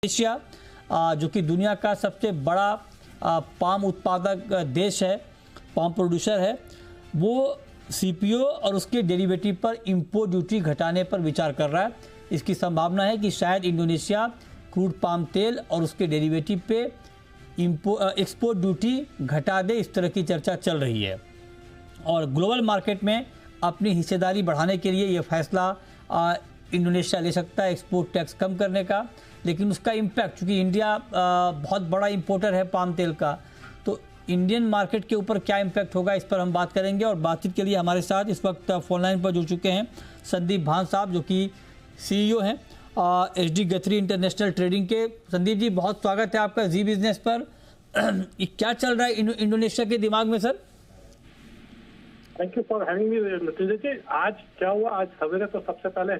Asia जो कि दुनिया का सबसे बड़ा पाम उत्पादक देश है, पाम प्रोड्यूसर है, वो सीपीओ और उसके डेरिवेटिव पर इंपोर्ट ड्यूटी घटाने पर विचार कर रहा है। इसकी संभावना है कि शायद इंडोनेशिया क्रूड पाम तेल और उसके डेरिवेटिव पे एक्सपोर्ट ड्यूटी घटा दे, इस तरह की चर्चा चल रही है। और ग्लोबल मार्केट में अपनी हिस्सेदारी बढ़ाने के लिए ये फैसला इंडोनेशिया ले सकता है एक्सपोर्ट टैक्स कम करने का, लेकिन उसका इम्पैक्ट, चूँकि इंडिया बहुत बड़ा इंपोर्टर है पाम तेल का, तो इंडियन मार्केट के ऊपर क्या इम्पैक्ट होगा, इस पर हम बात करेंगे। और बातचीत के लिए हमारे साथ इस वक्त फोन लाइन पर जुड़ चुके हैं संदीप भान साहब, जो कि CEO हैं HD गथरी इंटरनेशनल ट्रेडिंग के। संदीप जी, बहुत स्वागत है आपका जी बिजनेस पर। क्या चल रहा है इंडोनेशिया के दिमाग में sir? Thank you for having me नतीजे जी। आज क्या हुआ, आज सवेरे तो सबसे पहले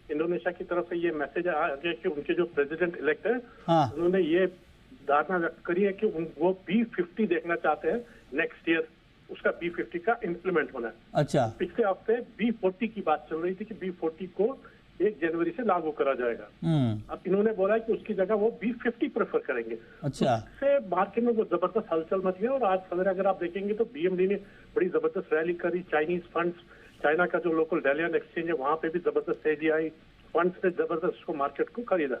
इंडोनेशिया की तरफ से ये मैसेज आ गया कि उनके जो प्रेसिडेंट इलेक्ट है, उन्होंने ये धारणा व्यक्त करी है कि वो B50 देखना चाहते हैं नेक्स्ट ईयर, उसका B50 का इम्प्लीमेंट होना है। अच्छा। पिछले हफ्ते B40 की बात चल रही थी कि B40 को 1 जनवरी से लागू करा जाएगा। अब इन्होंने बोला है कि उसकी जगह वो B50 प्रेफर करेंगे। अच्छा। उससे मार्केट में वो जबरदस्त हलचल मच गया और आज सवेरे अगर आप देखेंगे तो BMD ने बड़ी जबरदस्त रैली करी। चाइनीज फंड्स, चाइना का जो लोकल डालियन एक्सचेंज है, वहां पे भी जबरदस्त तेजी आई। फंड्स ने जबरदस्त उसको मार्केट को खरीदा।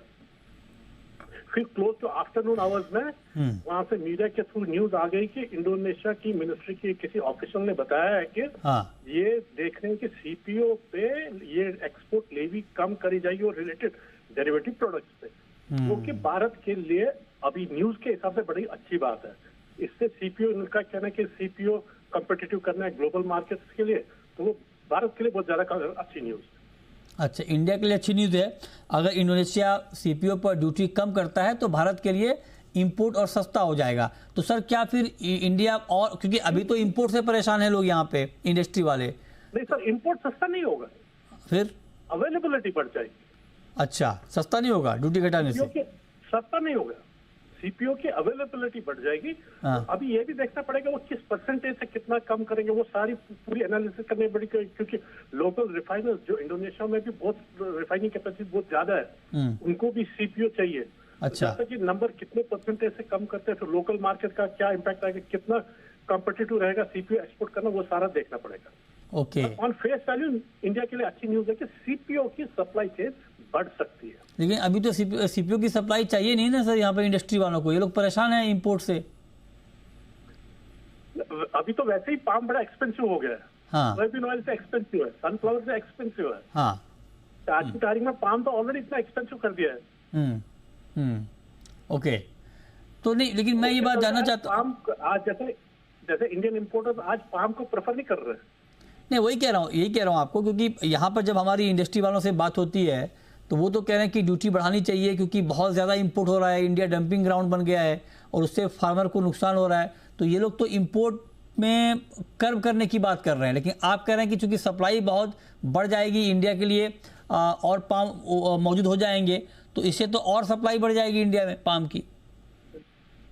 फिर क्लोज टू आफ्टरनून आवर्स में वहां से मीडिया के थ्रू न्यूज आ गई कि इंडोनेशिया की मिनिस्ट्री के किसी ऑफिशियल ने बताया है कि ये देख रहे हैं कि सीपीओ पे ये एक्सपोर्ट लेवी कम करी जाएगी और रिलेटेड डेरिवेटिव प्रोडक्ट्स पे, क्योंकि भारत के लिए अभी न्यूज के हिसाब से बड़ी अच्छी बात है। इससे सीपीओ, इनका कहना है कि सीपीओ कॉम्पिटिटिव करना है ग्लोबल मार्केट्स के लिए, तो वो भारत के लिए बहुत ज्यादा अच्छी न्यूज। अच्छा, इंडिया के लिए अच्छी न्यूज़ है। अगर इंडोनेशिया सीपीओ पर ड्यूटी कम करता है तो भारत के लिए इंपोर्ट और सस्ता हो जाएगा। तो सर क्या फिर इंडिया, और क्योंकि अभी तो इंपोर्ट से परेशान है लोग यहाँ पे, इंडस्ट्री वाले। नहीं सर, इंपोर्ट सस्ता नहीं होगा, फिर अवेलेबिलिटी बढ़ जाएगी। अच्छा, सस्ता नहीं होगा ड्यूटी घटाने से? सस्ता नहीं होगा, सीपीओ की अवेलेबिलिटी बढ़ जाएगी। अभी ये भी देखना पड़ेगा वो किस परसेंटेज से कितना कम करेंगे, वो सारी पूरी एनालिसिस करनी पड़ेगी, क्योंकि लोकल रिफाइनर्स जो इंडोनेशिया में भी बहुत रिफाइनिंग कैपेसिटी बहुत ज्यादा है, उनको भी सीपीओ चाहिए। अच्छा। जैसा कि नंबर कितने परसेंटेज से कम करते हैं, फिर लोकल मार्केट का क्या इम्पैक्ट आएगा, कितना कॉम्पिटिटिव रहेगा सीपीओ एक्सपोर्ट करना, वो सारा देखना पड़ेगा। Okay. On face value India के लिए अच्छी न्यूज है कि सीपीओ की सप्लाई चेन बढ़ सकती है। लेकिन अभी तो सीपीओ की सप्लाई चाहिए नहीं ना सर यहाँ पे इंडस्ट्री वालों को, ये लोग परेशान हैं इंपोर्ट से। अभी तो वैसे ही पाम बड़ा एक्सपेंसिव हो गया है। सोयाबीन ऑयल से एक्सपेंसिव है, सनफ्लावर से एक्सपेंसिव है। आज की तारीख में पाम तो ऑलरेडी इतना एक्सपेंसिव कर दिया है। ओके। तो नहीं, लेकिन मैं ये बात जानना चाहता हूँ, पाम आज जैसे इंडियन इंपोर्टर्स आज पाम को प्रेफर नहीं कर रहे। नहीं, यही कह रहा हूँ आपको, क्योंकि यहाँ पर जब हमारी इंडस्ट्री वालों से बात होती है तो वो तो कह रहे हैं कि ड्यूटी बढ़ानी चाहिए क्योंकि बहुत ज़्यादा इंपोर्ट हो रहा है, इंडिया डंपिंग ग्राउंड बन गया है और उससे फार्मर को नुकसान हो रहा है। तो ये लोग तो इंपोर्ट में कर्व करने की बात कर रहे हैं, लेकिन आप कह रहे हैं कि चूंकि सप्लाई बहुत बढ़ जाएगी इंडिया के लिए और पाम मौजूद हो जाएंगे, तो इससे तो और सप्लाई बढ़ जाएगी इंडिया में पाम की।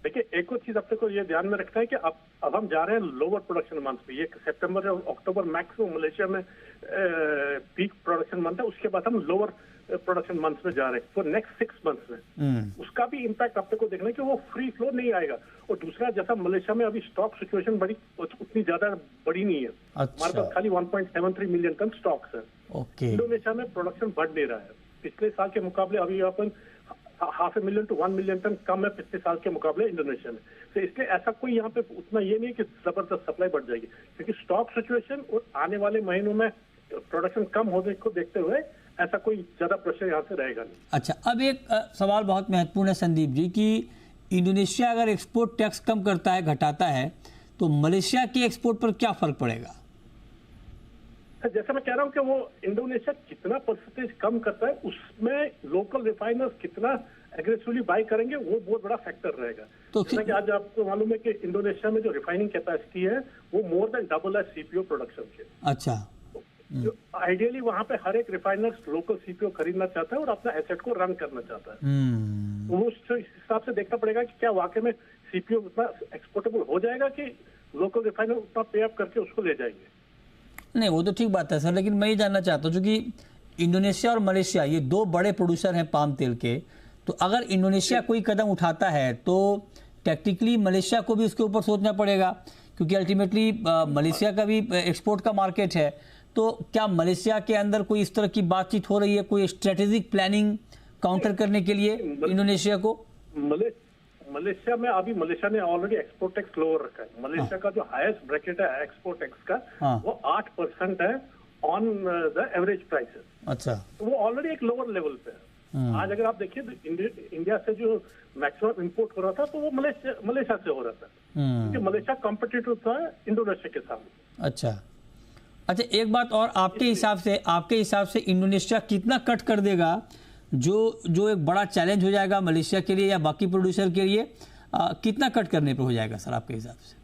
देखिए, एक और चीज अपने को ये ध्यान में रखना है कि अब हम जा रहे हैं लोअर प्रोडक्शन मंथ पे। ये सितंबर और अक्टूबर मैक्सिमम मलेशिया में पीक प्रोडक्शन मंथ है, उसके बाद हम लोअर प्रोडक्शन मंथ में जा रहे हैं। तो नेक्स्ट 6 मंथ्स में उसका भी इम्पैक्ट अपने को देखना है कि वो फ्री फ्लो नहीं आएगा। और दूसरा, जैसा मलेशिया में अभी स्टॉक सिचुएशन बड़ी उतनी ज्यादा बड़ी नहीं है। हमारे पास खाली 1.73 मिलियन टन स्टॉक्स है। इंडोनेशिया में प्रोडक्शन बढ़ नहीं रहा है पिछले साल के मुकाबले। अभी अपन 500,000 to 1 मिलियन टन कम है पिछले साल के मुकाबले इंडोनेशिया में। तो इसलिए ऐसा कोई यहाँ पे उतना ये नहीं कि जबरदस्त सप्लाई बढ़ जाएगी, क्योंकि स्टॉक सिचुएशन और आने वाले महीनों में प्रोडक्शन कम होने को देखते हुए ऐसा कोई ज्यादा प्रेशर यहाँ से रहेगा नहीं। अच्छा, अब एक सवाल बहुत महत्वपूर्ण है संदीप जी, कि इंडोनेशिया अगर एक्सपोर्ट टैक्स कम करता है, घटाता है, तो मलेशिया के एक्सपोर्ट पर क्या फर्क पड़ेगा? जैसे मैं कह रहा हूँ कि वो इंडोनेशिया कितना परसेंटेज कम करता है, उसमें लोकल रिफाइनर्स कितना एग्रेसिवली बाई करेंगे, वो बहुत बड़ा फैक्टर रहेगा। तो जैसा कि आज आपको मालूम है कि इंडोनेशिया में जो रिफाइनिंग कैपेसिटी है वो मोर देन डबल है सीपीओ प्रोडक्शन के। अच्छा। आइडियली वहां पे हर एक रिफाइनर्स लोकल सीपीओ खरीदना चाहता है और अपना एसेट को रन करना चाहता है। तो उस हिसाब से देखना पड़ेगा कि क्या वाकई में सीपीओ उतना एक्सपोर्टेबल हो जाएगा कि लोकल रिफाइनर उतना पे अप करके उसको ले जाएंगे। नहीं, वो तो ठीक बात है सर, लेकिन मैं ये जानना चाहता हूँ, क्योंकि इंडोनेशिया और मलेशिया ये 2 बड़े प्रोड्यूसर हैं पाम तेल के, तो अगर इंडोनेशिया कोई कदम उठाता है तो टेक्निकली मलेशिया को भी उसके ऊपर सोचना पड़ेगा, क्योंकि अल्टीमेटली मलेशिया का भी एक्सपोर्ट का मार्केट है। तो क्या मलेशिया के अंदर कोई इस तरह की बातचीत हो रही है, कोई स्ट्रेटेजिक प्लानिंग काउंटर करने के लिए इंडोनेशिया को? मलेशिया में अभी मलेशिया ने ऑलरेडी एक्सपोर्ट टैक्स लोअर रखा है। मलेशिया का जो हाईएस्ट ब्रैकेट है एक्सपोर्ट टैक्स का, वो 8% है ऑन द एवरेज प्राइसेस। अच्छा, तो वो ऑलरेडी एक लोअर लेवल पे है। आज अगर आप देखिए तो इंडिया से जो मैक्सिमम इंपोर्ट हो रहा था तो वो मलेशिया से हो रहा था, क्योंकि मलेशिया कॉम्पिटिटिव था इंडोनेशिया के सामने। अच्छा, एक बात और, आपके हिसाब से इंडोनेशिया कितना कट कर देगा, जो एक बड़ा चैलेंज हो जाएगा मलेशिया के लिए या बाकी प्रोड्यूसर के लिए, कितना कट करने पे हो जाएगा सर आपके हिसाब से?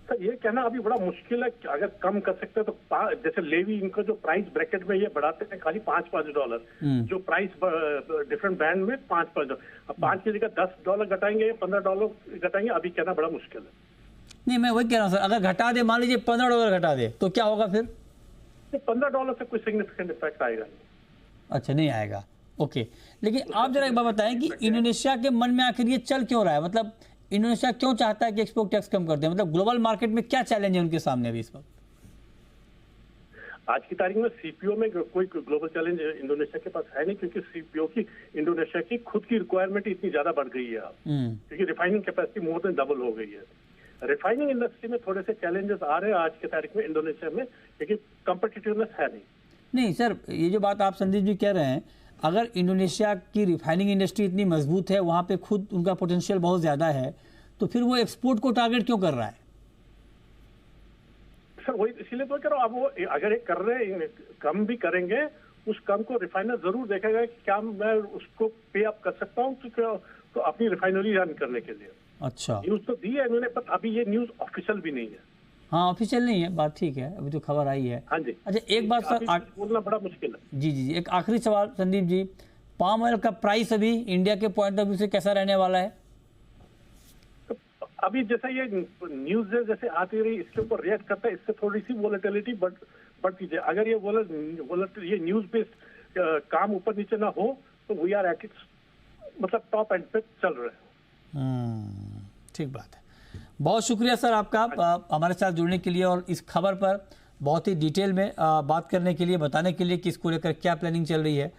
सर ये कहना अभी बड़ा मुश्किल है। अगर कम कर सकते हैं तो जैसे लेवी इनको जो प्राइस ब्रैकेट में ये बढ़ाते हैं खाली $5 जो प्राइस डिफरेंट बैंड में $5, अब 5 की जगह $10 घटाएंगे या $15 घटाएंगे, अभी कहना बड़ा मुश्किल है। नहीं, मैं वही कह रहा हूँ सर, अगर घटा दे, मान लीजिए $15 घटा दे तो क्या होगा फिर? $15 से कोई सिग्निफिकेंट इफेक्ट आएगा नहीं। अच्छा, नहीं आएगा। ओके, लेकिन आप जरा एक बात बताएं कि इंडोनेशिया के मन में आखिर ये चल क्यों रहा है? मतलब इंडोनेशिया क्यों चाहता है कि एक्सपोर्ट टैक्स कम कर दे? मतलब ग्लोबल मार्केट में क्या चैलेंज है उनके सामने अभी इस वक्त? आज की तारीख में सीपीओ में कोई ग्लोबल चैलेंज इंडोनेशिया के पास है नहीं, क्योंकि सीपीओ की इंडोनेशिया की खुद की रिक्वायरमेंट इतनी ज्यादा बढ़ गई है अब, क्योंकि refining capacity more than double हो गई है। रिफाइनिंग इंडस्ट्री में थोड़े से चैलेंजेस आ रहे हैं आज की तारीख में इंडोनेशिया में, क्योंकि कॉम्पिटिटिवनेस है नहीं सर, ये जो बात आप संदीप जी कह रहे हैं, अगर इंडोनेशिया की रिफाइनिंग इंडस्ट्री इतनी मजबूत है, वहाँ पे खुद उनका पोटेंशियल बहुत ज़्यादा है, तो फिर वो एक्सपोर्ट को टारगेट क्यों कर रहा है? सर वही इसीलिए तो कह रहा हूँ, अब वो अगर कर रहे हैं, कम भी करेंगे, उस कम को रिफाइनर जरूर देखेगा कि क्या मैं उसको पे अप कर सकता हूँ तो अपनी रिफाइनरी रन करने के लिए। अच्छा, न्यूज तो दी है इन्होंने, पर अभी ये न्यूज ऑफिशियल भी नहीं है। हाँ, ऑफिशियल नहीं है, बात ठीक है, अभी तो खबर आई है। हाँ जी। अच्छा, एक बात सर, बोलना बड़ा मुश्किल है। जी, एक आखिरी सवाल संदीप जी, पाम ऑयल का प्राइस अभी इंडिया के पॉइंट ऑफ व्यू से कैसा रहने वाला है? तो अभी जैसा ये न्यूज जैसे आती रही, इसके ऊपर रिएक्ट करता है, इससे थोड़ी सी वोलेटिलिटी बढ़ती है। अगर ये न्यूज बेस्ड काम ऊपर नीचे ना हो तो वी आर एट इट्स मतलब टॉप एंड पे चल रहे हैं। ठीक बात है। बहुत शुक्रिया सर आपका हमारे साथ जुड़ने के लिए और इस खबर पर बहुत ही डिटेल में बात करने के लिए, बताने के लिए कि इसको लेकर क्या प्लानिंग चल रही है।